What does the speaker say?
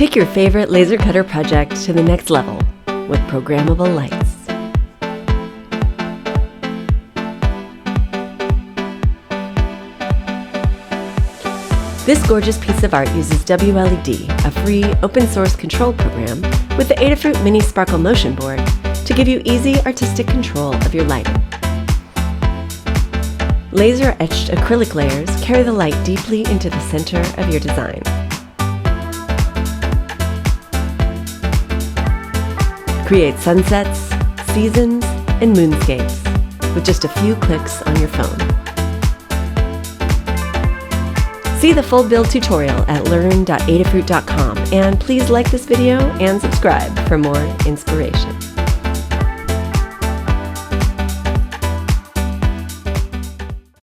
Take your favorite laser cutter project to the next level with programmable lights. This gorgeous piece of art uses WLED, a free open-source control program, with the Adafruit Mini Sparkle Motion board to give you easy artistic control of your lighting. Laser-etched acrylic layers carry the light deeply into the center of your design. Create sunsets, seasons, and moonscapes with just a few clicks on your phone. See the full build tutorial at learn.adafruit.com, and please like this video and subscribe for more inspiration.